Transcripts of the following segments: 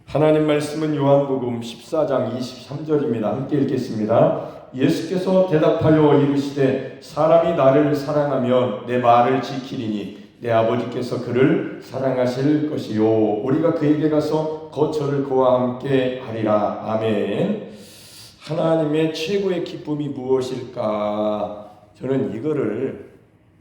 하나님 말씀은 요한복음 14장 23절입니다. 함께 읽겠습니다. 예수께서 대답하여 이르시되 사람이 나를 사랑하면 내 말을 지키리니 내 아버지께서 그를 사랑하실 것이요 우리가 그에게 가서 거처를 그와 함께 하리라. 아멘. 하나님의 최고의 기쁨이 무엇일까? 저는 이거를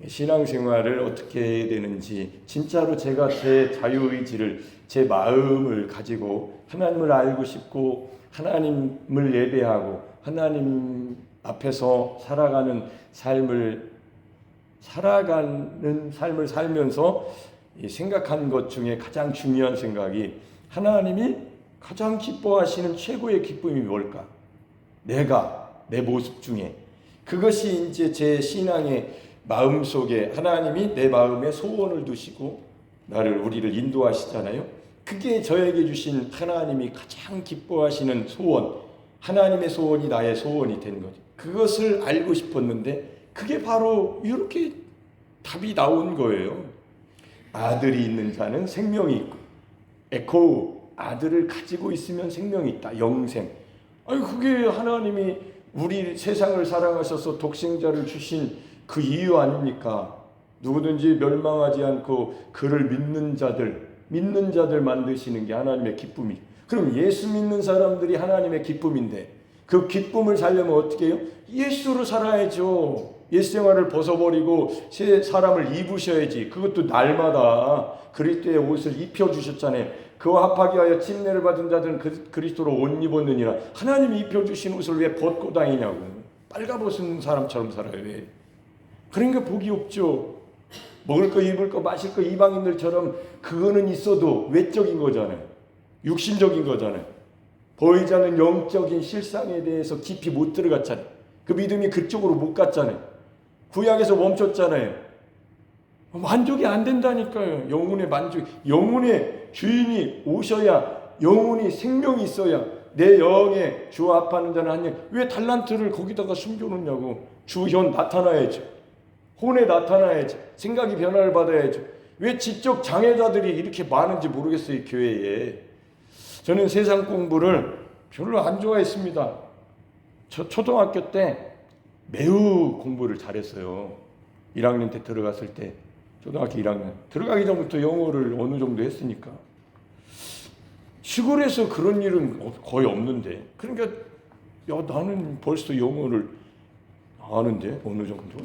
신앙생활을 어떻게 해야 되는지 진짜로 제가 제 자유의지를 제 마음을 가지고 하나님을 알고 싶고 하나님을 예배하고 하나님 앞에서 살아가는 삶을 살면서 생각한 것 중에 가장 중요한 생각이 하나님이 가장 기뻐하시는 최고의 기쁨이 뭘까? 내 모습 중에 그것이 이제 제 신앙의 마음속에 하나님이 내 마음에 소원을 두시고 우리를 인도하시잖아요. 그게 저에게 주신 하나님이 가장 기뻐하시는 소원, 하나님의 소원이 나의 소원이 된 거죠. 그것을 알고 싶었는데 그게 바로 이렇게 답이 나온 거예요. 아들이 있는 자는 생명이 있고 에코 아들을 가지고 있으면 생명이 있다. 영생. 아니 그게 하나님이 우리 세상을 사랑하셔서 독생자를 주신 그 이유 아닙니까? 누구든지 멸망하지 않고 그를 믿는 자들 만드시는 게 하나님의 기쁨이. 그럼 예수 믿는 사람들이 하나님의 기쁨인데 그 기쁨을 살려면 어떻게 해요? 예수로 살아야죠. 옛 생활을 벗어버리고 새 사람을 입으셔야지. 그것도 날마다 그리스도의 옷을 입혀주셨잖아요. 그와 합하게 하여 침례를 받은 자들은 그리스도로 옷 입었느니라. 하나님이 입혀주신 옷을 왜 벗고 다니냐고. 빨가벗은 사람처럼 살아요. 왜? 그러니까 복이 없죠. 먹을 거 입을 거 마실 거 이방인들처럼 그거는 있어도 외적인 거잖아요. 육신적인 거잖아요. 보이지 않는 영적인 실상에 대해서 깊이 못 들어갔잖아요. 그 믿음이 그쪽으로 못 갔잖아요. 구약에서 멈췄잖아요. 만족이 안 된다니까요. 영혼의 만족, 영혼의 주인이 오셔야 영혼이 생명이 있어야 내 영에 주 합하는 자는 한 영. 왜 달란트를 거기다가 숨겨놓냐고. 주현 나타나야죠. 혼에 나타나야죠. 생각이 변화를 받아야죠. 왜 지적 장애자들이 이렇게 많은지 모르겠어요. 교회에. 저는 세상 공부를 별로 안 좋아했습니다. 저 초등학교 때 매우 공부를 잘했어요. 1학년 때 들어갔을 때 초등학교 1학년 들어가기 전부터 영어를 어느 정도 했으니까 시골에서 그런 일은 거의 없는데 그러니까 나는 벌써 영어를 아는데 어느 정도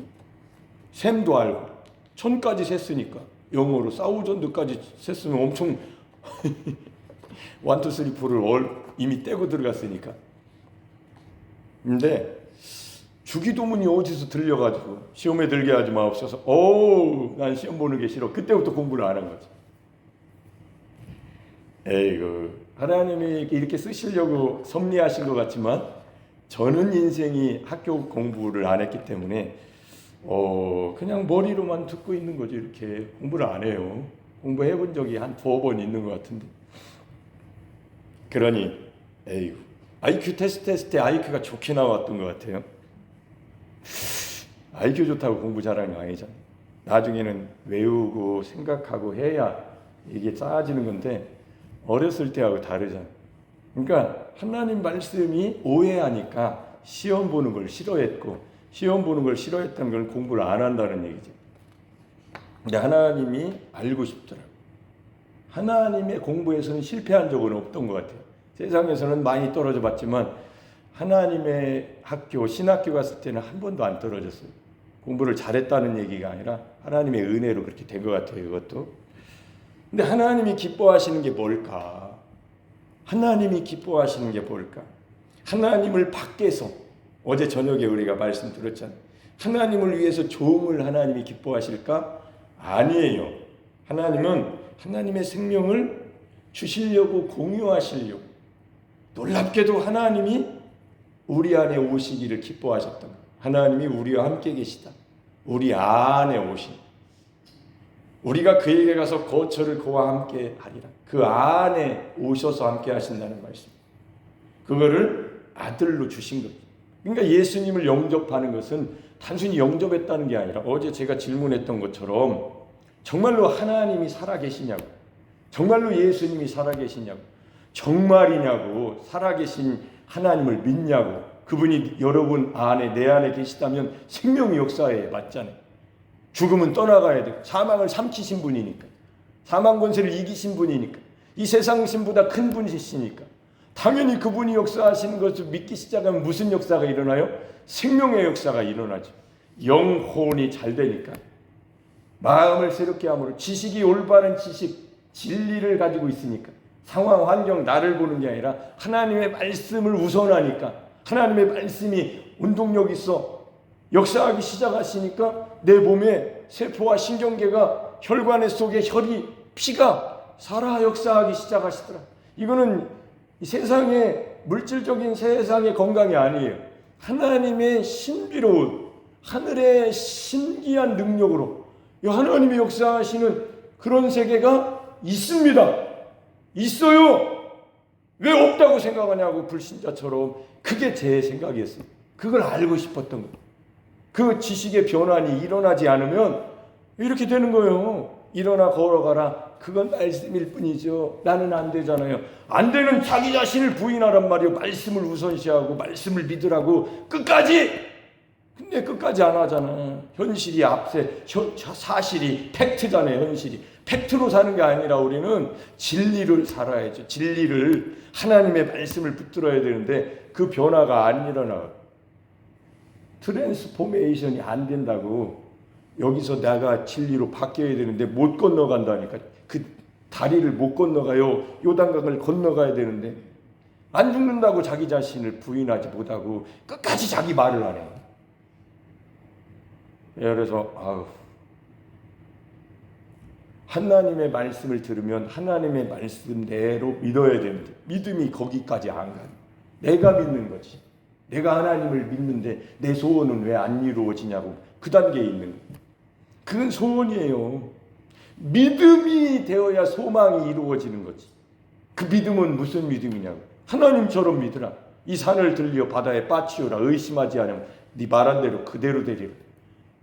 셈도 알고 천까지 셌으니까 영어로 사우전드까지 셌으면 엄청 1, 2, 3, 4를 이미 떼고 들어갔으니까. 근데 주기도문이 어디서 들려가지고 시험에 들게 하지 마옵소서. 난 시험 보는 게 싫어. 그때부터 공부를 안 한 거지. 에이구, 하나님이 이렇게 쓰시려고 섭리하신 것 같지만 저는 인생이 학교 공부를 안 했기 때문에 그냥 머리로만 듣고 있는 거지. 이렇게 공부를 안 해요. 공부해 본 적이 한 2번 있는 것 같은데. 그러니 에이구, IQ 테스트 때 IQ가 좋게 나왔던 것 같아요. IQ 좋다고 공부 잘하는 거 아니잖아. 나중에는 외우고 생각하고 해야 이게 쌓아지는 건데 어렸을 때하고 다르잖아. 그러니까 하나님 말씀이 오해하니까 시험 보는 걸 싫어했고 시험 보는 걸 싫어했다는 건 공부를 안 한다는 얘기죠. 근데 하나님이 알고 싶더라고. 하나님의 공부에서는 실패한 적은 없던 것 같아요. 세상에서는 많이 떨어져 봤지만 하나님의 학교, 신학교 갔을 때는 한 번도 안 떨어졌어요. 공부를 잘했다는 얘기가 아니라 하나님의 은혜로 그렇게 된 것 같아요. 이것도. 근데 하나님이 기뻐하시는 게 뭘까? 하나님이 기뻐하시는 게 뭘까? 하나님을 밖에서 어제 저녁에 우리가 말씀 들었잖아요. 하나님을 위해서 종을 하나님이 기뻐하실까? 아니에요. 하나님은 하나님의 생명을 주시려고 공유하시려고. 놀랍게도 하나님이 우리 안에 오시기를 기뻐하셨던 거예요. 하나님이 우리와 함께 계시다. 우리 안에 오신. 우리가 그에게 가서 거처를 그와 함께 하리라. 그 안에 오셔서 함께 하신다는 말씀. 그거를 아들로 주신 거죠. 그러니까 예수님을 영접하는 것은 단순히 영접했다는 게 아니라 어제 제가 질문했던 것처럼 정말로 하나님이 살아계시냐고, 정말로 예수님이 살아계시냐고, 정말이냐고, 살아계신 하나님을 믿냐고. 그분이 여러분 안에, 내 안에 계시다면 생명의 역사에 맞잖아요. 죽음은 떠나가야 되고, 사망을 삼키신 분이니까, 사망 권세를 이기신 분이니까, 이 세상 신보다 큰 분이시니까 당연히 그분이 역사하시는 것을 믿기 시작하면 무슨 역사가 일어나요? 생명의 역사가 일어나죠. 영혼이 잘 되니까, 마음을 새롭게 함으로, 지식이 올바른 지식, 진리를 가지고 있으니까, 상황, 환경, 나를 보는 게 아니라 하나님의 말씀을 우선하니까, 하나님의 말씀이 운동력 있어 역사하기 시작하시니까 내 몸에 세포와 신경계가, 혈관 속에 혈이, 피가 살아 역사하기 시작하시더라. 이거는 이 세상의 물질적인 세상의 건강이 아니에요. 하나님의 신비로운, 하늘의 신기한 능력으로 하나님이 역사하시는 그런 세계가 있습니다. 있어요. 왜 없다고 생각하냐고, 불신자처럼. 그게 제 생각이었어요. 그걸 알고 싶었던 거예요. 그 지식의 변환이 일어나지 않으면 이렇게 되는 거예요. 일어나 걸어가라. 그건 말씀일 뿐이죠. 나는 안 되잖아요. 안 되는 자기 자신을 부인하란 말이에요. 말씀을 우선시하고 말씀을 믿으라고 끝까지. 근데 끝까지 안 하잖아. 현실이 앞세, 사실이 팩트잖아요. 현실이 팩트로 사는 게 아니라 우리는 진리를 살아야죠. 진리를, 하나님의 말씀을 붙들어야 되는데 그 변화가 안 일어나요. 트랜스포메이션이 안 된다고. 여기서 내가 진리로 바뀌어야 되는데 못 건너간다니까. 그 다리를 못 건너가요. 요단강을 건너가야 되는데 안 죽는다고 자기 자신을 부인하지 못하고 끝까지 자기 말을 안 해요. 그래서 하나님의 말씀을 들으면 하나님의 말씀대로 믿어야 되는데 믿음이 거기까지 안 가요. 내가 믿는 거지. 내가 하나님을 믿는데 내 소원은 왜 안 이루어지냐고, 그 단계에 있는 거예요. 그건 소원이에요. 믿음이 되어야 소망이 이루어지는 거지. 그 믿음은 무슨 믿음이냐고. 하나님처럼 믿으라. 이 산을 들려 바다에 빠치우라. 의심하지 않으면 네 말한 대로 그대로 되리라.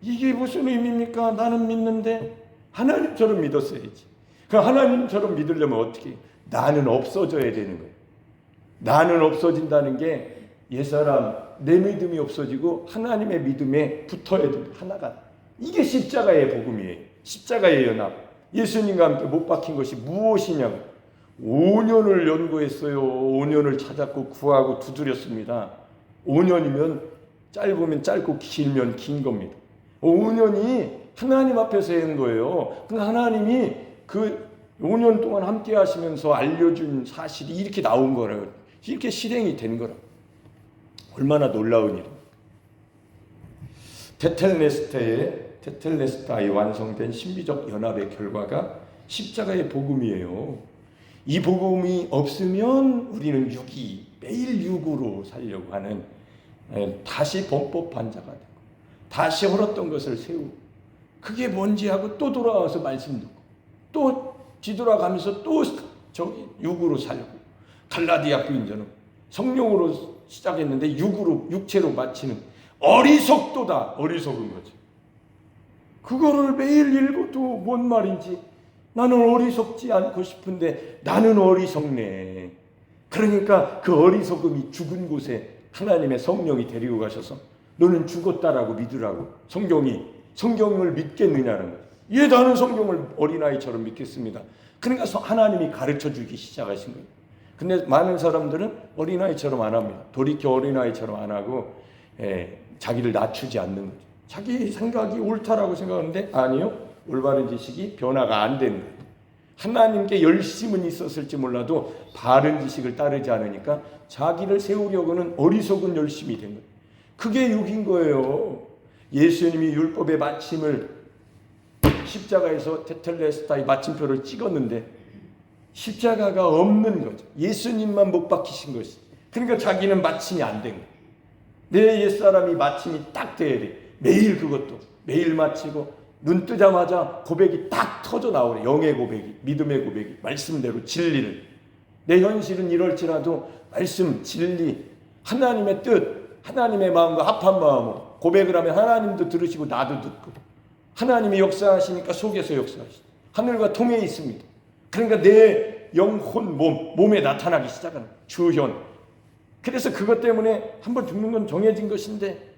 이게 무슨 의미입니까? 나는 믿는데. 하나님처럼 믿었어야지. 그 하나님처럼 믿으려면 어떻게? 나는 없어져야 되는 거예요. 나는 없어진다는 게 옛사람, 내 믿음이 없어지고 하나님의 믿음에 붙어야 돼. 하나가. 이게 십자가의 복음이에요. 십자가의 연합. 예수님과 함께 못 박힌 것이 무엇이냐고. 5년을 연구했어요. 5년을 찾았고 구하고 두드렸습니다. 5년이면 짧으면 짧고 길면 긴 겁니다. 5년이 하나님 앞에서 한 거예요. 그러니까 하나님이 그 5년 동안 함께 하시면서 알려준 사실이 이렇게 나온 거라고. 이렇게 실행이 된 거라고. 얼마나 놀라운 일입니까? 테텔레스타에 완성된 신비적 연합의 결과가 십자가의 복음이에요. 이 복음이 없으면 우리는 매일 육으로 살려고 하는, 다시 범법한 자가 되고 다시 헐었던 것을 세우고, 그게 뭔지 하고 또 돌아와서 말씀 듣고 또 뒤돌아가면서 또 육으로 살고, 갈라디아 교인들은 성령으로 시작했는데 육체로 마치는 어리석도다. 어리석은 거죠. 그거를 매일 읽어도 뭔 말인지 나는 어리석지 않고 싶은데 나는 어리석네. 그러니까 그 어리석음이 죽은 곳에 하나님의 성령이 데리고 가셔서 너는 죽었다라고 믿으라고. 성경을 믿겠느냐는 거예요. 나는 성경을 어린아이처럼 믿겠습니다. 그러니까 하나님이 가르쳐주기 시작하신 거예요. 근데 많은 사람들은 어린아이처럼 안 합니다. 돌이켜 어린아이처럼 안 하고 자기를 낮추지 않는 거죠. 자기 생각이 옳다라고 생각하는데 아니요. 올바른 지식이 변화가 안 되는 거예요. 하나님께 열심은 있었을지 몰라도 바른 지식을 따르지 않으니까 자기를 세우려고는 어리석은 열심이 된 거예요. 그게 육인 거예요. 예수님이 율법의 마침을 십자가에서 테텔레스타의 마침표를 찍었는데 십자가가 없는 거죠. 예수님만 못 박히신 것이. 그러니까 자기는 마침이 안 된 거예요. 내 옛사람이 마침이 딱 돼야 돼. 매일 마치고 눈 뜨자마자 고백이 딱 터져 나오래. 영의 고백이, 믿음의 고백이, 말씀대로 진리를. 내 현실은 이럴지라도 말씀, 진리, 하나님의 뜻, 하나님의 마음과 합한 마음으로 고백을 하면 하나님도 들으시고 나도 듣고, 하나님이 역사하시니까 속에서 역사하시고 하늘과 통해 있습니다. 그러니까 내 영혼, 몸에 나타나기 시작하는 주현. 그래서 그것 때문에 한번 죽는 건 정해진 것인데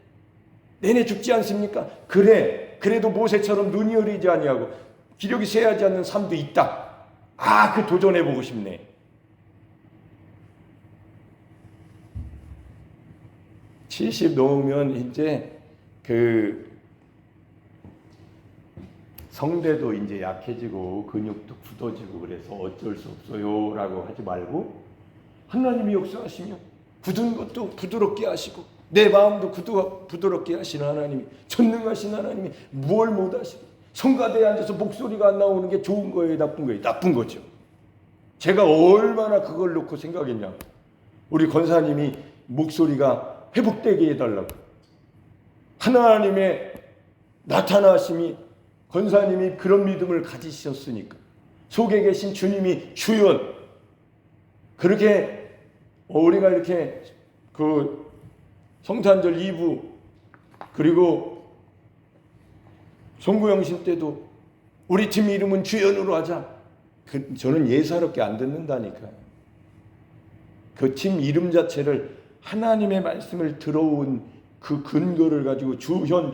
내내 죽지 않습니까? 그래도 모세처럼 눈이 어리지 아니하고 기력이 쇠하지 않는 삶도 있다. 그 도전해보고 싶네. 70 넘으면 이제 그 성대도 이제 약해지고 근육도 굳어지고 그래서 어쩔 수 없어요 라고 하지 말고 하나님이 역사하시면 굳은 것도 부드럽게 하시고 내 마음도 부드럽게 하시는 하나님이, 전능하신 하나님이 뭘 못하시고 성가대에 앉아서 목소리가 안 나오는 게 좋은 거예요, 나쁜 거예요? 나쁜 거죠. 제가 얼마나 그걸 놓고 생각했냐. 우리 권사님이 목소리가 회복되게 해달라고, 하나님의 나타나심이, 권사님이 그런 믿음을 가지셨으니까, 속에 계신 주님이 주연, 그렇게 우리가 이렇게 그 성탄절 2부 그리고 송구영신 때도 우리 팀 이름은 주연으로 하자. 저는 예사롭게 안 듣는다니까요. 그 팀 이름 자체를 하나님의 말씀을 들어온 그 근거를 가지고 주현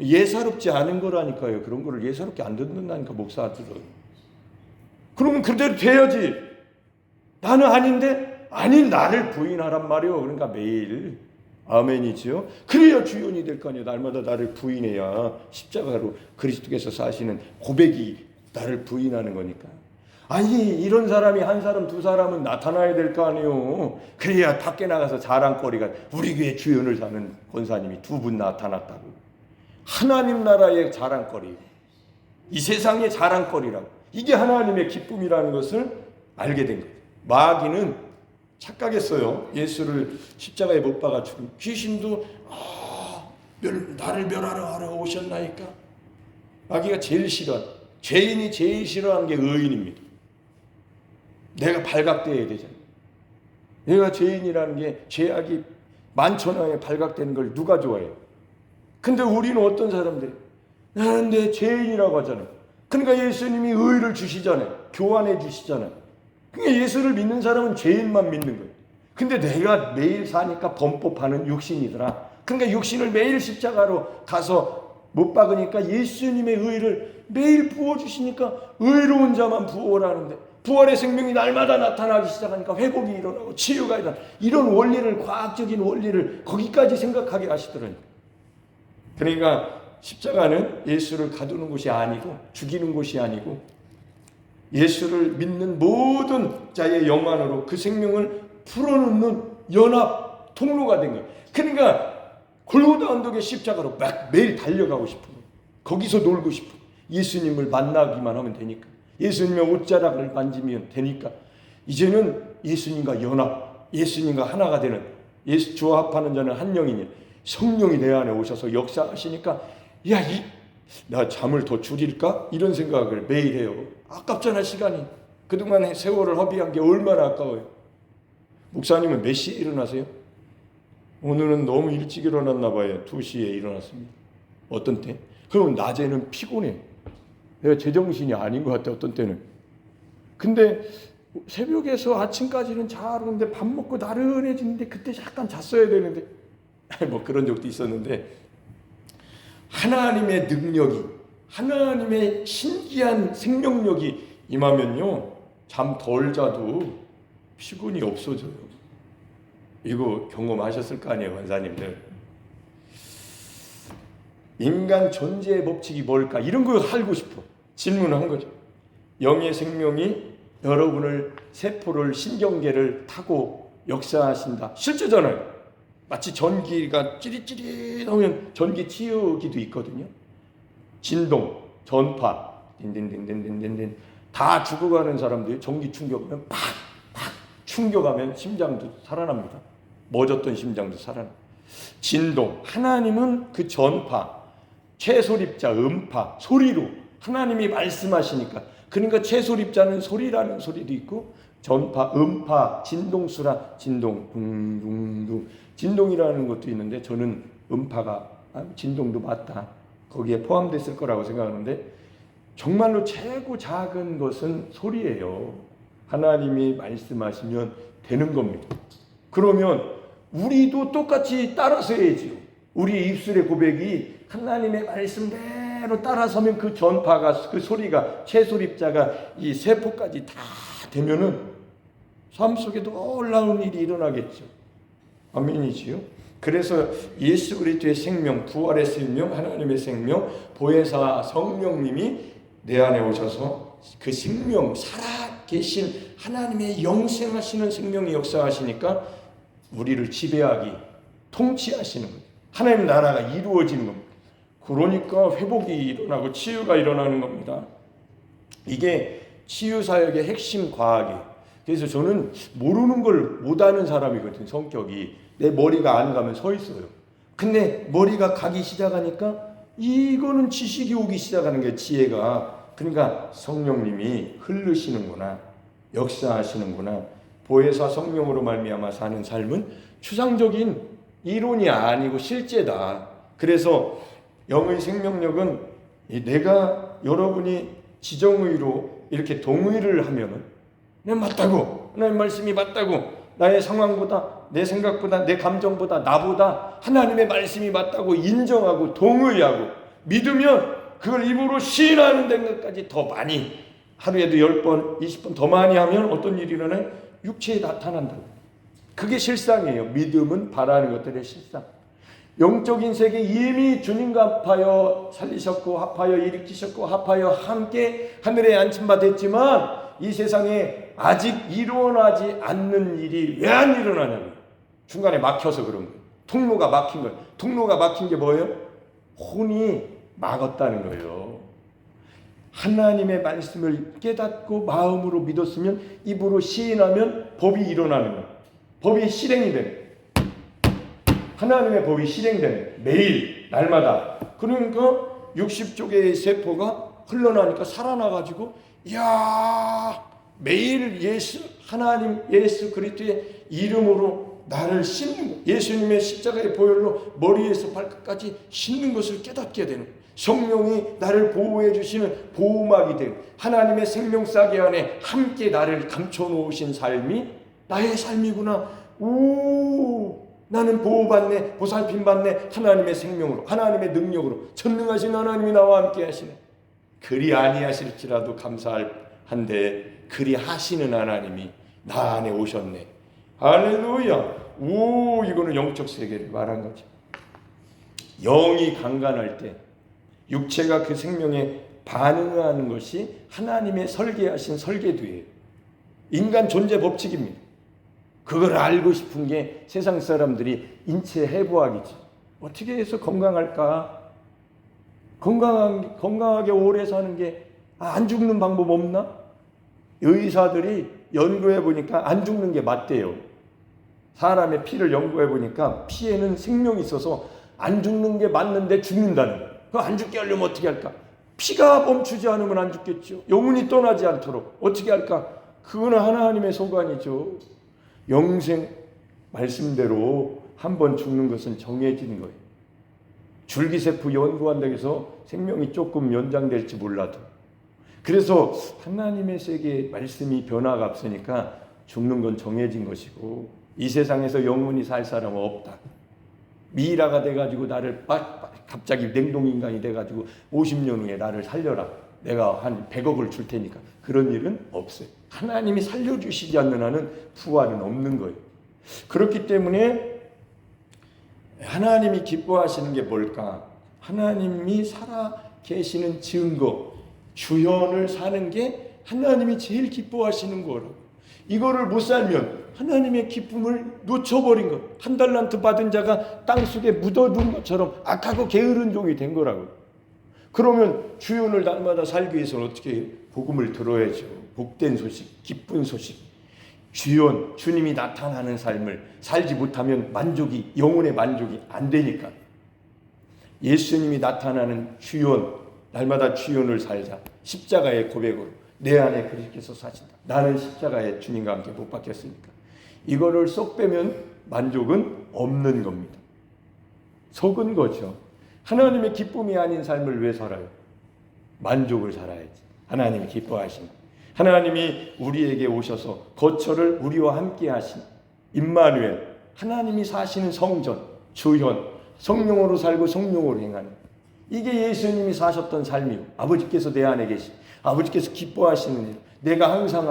예사롭지 않은 거라니까요. 그런 거를 예사롭게 안 듣는다니까 목사들은. 그러면 그대로 돼야지. 나는 아닌데 아닌 나를 부인하란 말이요. 그러니까 매일 아멘이죠. 그래야 주연이 될 거 아니에요. 날마다 나를 부인해야 십자가로 그리스도께서 사시는 고백이 나를 부인하는 거니까. 아니 이런 사람이 한 사람 두 사람은 나타나야 될 거 아니에요. 그래야 밖에 나가서 자랑거리가, 우리 교회 주연을 사는 권사님이 두 분 나타났다고. 하나님 나라의 자랑거리, 이 세상의 자랑거리라고. 이게 하나님의 기쁨이라는 것을 알게 된 거예요. 마귀는 착각했어요. 예수를 십자가에 못 박아 죽은 귀신도 나를 멸하러 오셨나이까. 마귀가 제일 싫어한, 죄인이 제일 싫어하는 게 의인입니다. 내가 발각되어야 되잖아요. 내가 죄인이라는 게 죄악이 만천하에 발각되는 걸 누가 좋아해요? 근데 우리는 어떤 사람들, 나는 내 죄인이라고 하잖아요. 그러니까 예수님이 의를 주시잖아요. 교환해 주시잖아요. 그러니까 예수를 믿는 사람은 죄인만 믿는 거예요. 근데 내가 매일 사니까 범법하는 육신이더라. 그러니까 육신을 매일 십자가로 가서 못 박으니까 예수님의 의를 매일 부어주시니까 의로운 자만 부어라는데, 부활의 생명이 날마다 나타나기 시작하니까 회복이 일어나고 치유가 일어나고, 이런 원리를, 과학적인 원리를 거기까지 생각하게 하시더라고요. 그러니까 십자가는 예수를 가두는 곳이 아니고 죽이는 곳이 아니고 예수를 믿는 모든 자의 영안으로 그 생명을 풀어놓는 연합 통로가 된 거예요. 그러니까 골고다 언덕의 십자가로 매일 달려가고 싶은 거예요. 거기서 놀고 싶은 거예요. 예수님을 만나기만 하면 되니까, 예수님의 옷자락을 만지면 되니까, 이제는 예수님과 연합, 예수님과 하나가 되는, 예수 조합하는 자는 한 영이니 성령이 내 안에 오셔서 역사하시니까, 나 잠을 더 줄일까? 이런 생각을 매일 해요. 아깝잖아, 시간이. 그동안 세월을 허비한 게 얼마나 아까워요. 목사님은 몇 시에 일어나세요? 오늘은 너무 일찍 일어났나 봐요. 2시에 일어났습니다. 어떤 때? 그럼 낮에는 피곤해. 내가 제정신이 아닌 것 같아, 어떤 때는. 근데 새벽에서 아침까지는 자는데 밥 먹고 나른해지는데 그때 잠깐 잤어야 되는데 뭐 그런 적도 있었는데, 하나님의 능력이, 하나님의 신기한 생명력이 임하면요, 잠 덜 자도 피곤이 없어져요. 이거 경험하셨을 거 아니에요, 권사님들. 인간 존재의 법칙이 뭘까? 이런 걸 알고 싶어 질문한 거죠. 영의 생명이 여러분을, 세포를, 신경계를 타고 역사하신다. 실제잖아요. 마치 전기가 찌릿찌릿하면 전기 치유기도 있거든요. 진동, 전파, 딘딘딘딘딘딘 다 죽어가는 사람들이 전기 충격하면 팍 충격하면 심장도 살아납니다. 멎었던 심장도 살아납니다. 진동, 하나님은 그 전파, 최소립자, 음파, 소리로 하나님이 말씀하시니까. 그러니까 최소립자는 소리라는 소리도 있고, 전파, 음파, 진동수라, 진동, 둥둥둥, 진동이라는 것도 있는데 저는 음파가, 진동도 맞다, 거기에 포함됐을 거라고 생각하는데, 정말로 최고 작은 것은 소리예요. 하나님이 말씀하시면 되는 겁니다. 그러면 우리도 똑같이 따라서 해야지요. 우리 입술의 고백이 하나님의 말씀대로 따라서면 그 전파가, 그 소리가, 채소립자가 이 세포까지 다 되면은 삶 속에도 놀라운 일이 일어나겠죠. 아멘이지요. 그래서 예수 그리스도의 생명, 부활의 생명, 하나님의 생명, 보혜사 성령님이 내 안에 오셔서 그 생명, 살아 계신 하나님의 영생하시는 생명이 역사하시니까 우리를 지배하기, 통치하시는 거예요. 하나님 나라가 이루어지는 겁니다. 그러니까 회복이 일어나고 치유가 일어나는 겁니다. 이게 치유사역의 핵심 과학이에요. 그래서 저는 모르는 걸 못하는 사람이거든요. 성격이. 내 머리가 안 가면 서 있어요. 근데 머리가 가기 시작하니까 이거는 지식이 오기 시작하는 게 지혜가. 그러니까 성령님이 흐르시는구나, 역사하시는구나. 보혜사 성령으로 말미암아 사는 삶은 추상적인 이론이 아니고 실제다. 그래서 영의 생명력은 내가 여러분이 지정의로 이렇게 동의를 하면은 맞다고, 하나님 말씀이 맞다고, 나의 상황보다, 내 생각보다, 내 감정보다, 나보다 하나님의 말씀이 맞다고 인정하고 동의하고 믿으면 그걸 입으로 시인하는 데까지 더 많이, 하루에도 10번, 20번 더 많이 하면 어떤 일이 일어나요? 육체에 나타난다. 그게 실상이에요. 믿음은 바라는 것들의 실상. 영적인 세계 이미 주님과 합하여 살리셨고, 합하여 일으키셨고, 합하여 함께 하늘에 안침받았지만 이 세상에 아직 일어나지 않는 일이 왜 안 일어나냐고요. 중간에 막혀서 그런 거예요. 통로가 막힌 거예요. 통로가 막힌 게 뭐예요? 혼이 막았다는 거예요. 하나님의 말씀을 깨닫고 마음으로 믿었으면 입으로 시인하면 법이 일어나는 거예요. 법이 실행이 되는 거예요. 하나님의 법이 실행되는 매일 날마다. 그러니까 60쪽의 세포가 흘러나니까 살아나가지고 이야, 매일 하나님 예수 그리스도의 이름으로 나를 씻는 것, 예수님의 십자가의 보혈로 머리에서 발끝까지 씻는 것을 깨닫게 되는, 성령이 나를 보호해 주시는 보호막이 되고 하나님의 생명싸개 안에 함께 나를 감춰 놓으신 삶이 나의 삶이구나. 나는 보호받네, 보살핌받네. 하나님의 생명으로, 하나님의 능력으로, 전능하신 하나님이 나와 함께 하시네. 그리 아니하실지라도 감사한데 그리 하시는 하나님이 나 안에 오셨네. 할렐루야. 이거는 영적 세계를 말한 거죠. 영이 강간할 때 육체가 그 생명에 반응하는 것이 하나님의 설계하신 설계도예요. 인간 존재 법칙입니다. 그걸 알고 싶은 게 세상 사람들이 인체 해부학이지. 어떻게 해서 건강할까? 건강하게 오래 사는 게 안 죽는 방법 없나? 의사들이 연구해 보니까 안 죽는 게 맞대요. 사람의 피를 연구해 보니까 피에는 생명이 있어서 안 죽는 게 맞는데 죽는다는 거예요. 그거 안 죽게 하려면 어떻게 할까? 피가 멈추지 않으면 안 죽겠죠. 영혼이 떠나지 않도록 어떻게 할까? 그거는 하나님의 소관이죠. 영생 말씀대로 한번 죽는 것은 정해진 거예요. 줄기세포 연구한다고 해서 생명이 조금 연장될지 몰라도. 그래서 하나님의 세계에 말씀이 변화가 없으니까 죽는 건 정해진 것이고, 이 세상에서 영원히 살 사람은 없다. 미이라가 돼가지고 나를 갑자기 냉동인간이 돼가지고 50년 후에 나를 살려라, 내가 한 100억을 줄 테니까, 그런 일은 없어요. 하나님이 살려주시지 않는 한은 부활은 없는 거예요. 그렇기 때문에 하나님이 기뻐하시는 게 뭘까? 하나님이 살아 계시는 증거, 주연을 사는 게 하나님이 제일 기뻐하시는 거라고. 이거를 못 살면 하나님의 기쁨을 놓쳐버린 것. 한 달란트 받은 자가 땅속에 묻어둔 것처럼 악하고 게으른 종이 된 거라고. 그러면 주연을 날마다 살기 위해서는 어떻게 해요? 복음을 들어야죠. 복된 소식, 기쁜 소식. 주연, 주님이 나타나는 삶을 살지 못하면 만족이, 영혼의 만족이 안 되니까. 예수님이 나타나는 주연, 날마다 주연을 살자. 십자가의 고백으로 내 안에 그리스도께서 사신다. 나는 십자가에 주님과 함께 못 박혔으니까. 이거를 쏙 빼면 만족은 없는 겁니다. 속은 거죠. 하나님의 기쁨이 아닌 삶을 왜 살아요? 만족을 살아야지. 하나님이 기뻐하시는. 하나님이 우리에게 오셔서 거처를 우리와 함께 하신 임마누엘, 하나님이 사시는 성전, 주현, 성령으로 살고 성령으로 행하는, 이게 예수님이 사셨던 삶이고, 아버지께서 내 안에 계시, 아버지께서 기뻐하시는 일, 내가 항상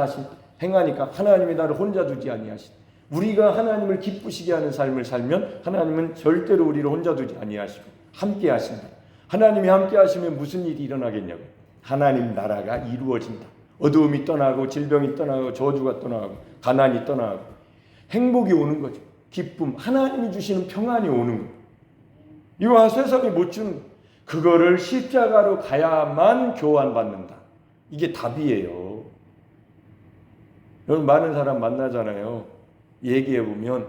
행하니까 하나님이 나를 혼자 두지 아니하시. 우리가 하나님을 기쁘시게 하는 삶을 살면 하나님은 절대로 우리를 혼자 두지 아니하시고 함께 하신다. 하나님이 함께 하시면 무슨 일이 일어나겠냐고. 하나님 나라가 이루어진다. 어두움이 떠나고 질병이 떠나고 저주가 떠나고 가난이 떠나고 행복이 오는 거죠. 기쁨, 하나님이 주시는 평안이 오는 거예요. 이거 세상이 못 주는 거예요. 그거를 십자가로 가야만 교환받는다. 이게 답이에요. 여러분 많은 사람 만나잖아요. 얘기해보면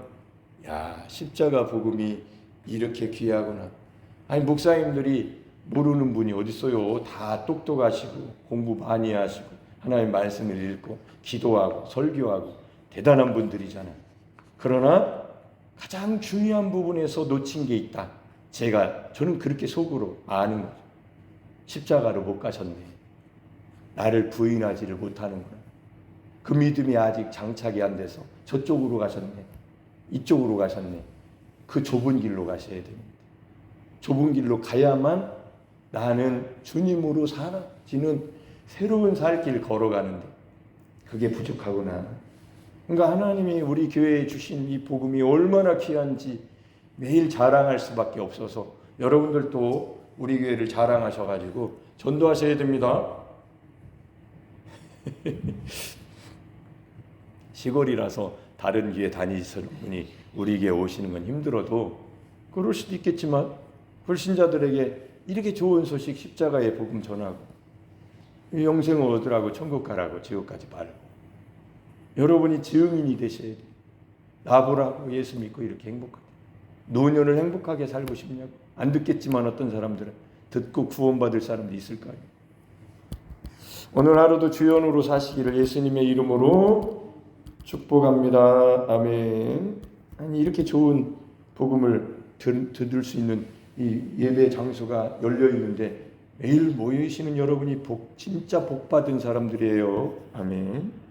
야, 십자가 복음이 이렇게 귀하구나. 아니 목사님들이 모르는 분이 어디 있어요. 다 똑똑하시고 공부 많이 하시고 하나님의 말씀을 읽고 기도하고 설교하고 대단한 분들이잖아요. 그러나 가장 중요한 부분에서 놓친 게 있다. 저는 그렇게 속으로 아는 거죠. 십자가로 못 가셨네. 나를 부인하지를 못하는구나. 그 믿음이 아직 장착이 안 돼서 저쪽으로 가셨네. 이쪽으로 가셨네. 그 좁은 길로 가셔야 됩니다. 좁은 길로 가야만 나는 주님으로 살아지는 새로운 살 길 걸어가는데 그게 부족하구나. 그러니까 하나님이 우리 교회에 주신 이 복음이 얼마나 귀한지 매일 자랑할 수밖에 없어서 여러분들도 우리 교회를 자랑하셔가지고 전도하셔야 됩니다. 시골이라서 다른 교회 다니시는 분이 우리 교회 오시는 건 힘들어도 그럴 수도 있겠지만 불신자들에게 이렇게 좋은 소식 십자가의 복음 전하고 영생을 얻으라고 천국 가라고 지옥 가지 말고 여러분이 증인이 되셔야 돼요. 나보라고 예수 믿고 이렇게 행복하게 노년을 행복하게 살고 싶냐고. 안 듣겠지만 어떤 사람들은 듣고 구원받을 사람도 있을까요? 오늘 하루도 주연으로 사시기를 예수님의 이름으로 축복합니다. 아멘. 아니 이렇게 좋은 복음을 들을 수 있는 이 예배 장소가 열려 있는데 매일 모이시는 여러분이 진짜 복 받은 사람들이에요. 아멘.